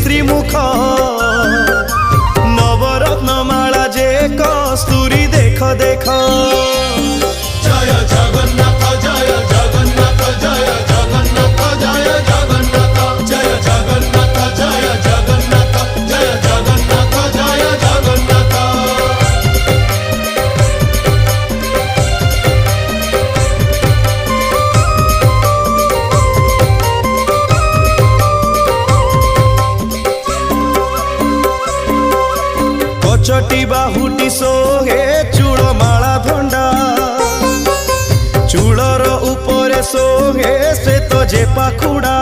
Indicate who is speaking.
Speaker 1: श्री मुख नवरत्नमाला जे कस्तूरी देख देख।
Speaker 2: जय जगन्नाथ जय जगन्नाथ जय जगन्नाथ जय जगन्नाथ जय जगन्नाथ जय जगन्नाथ जय जगन्नाथ जय जगन्नाथ।
Speaker 1: कचटी बाहुटी सोहे चूड़माला धंडा चूड़र उपरे सोहे श्वेत जे पाखुड़ा।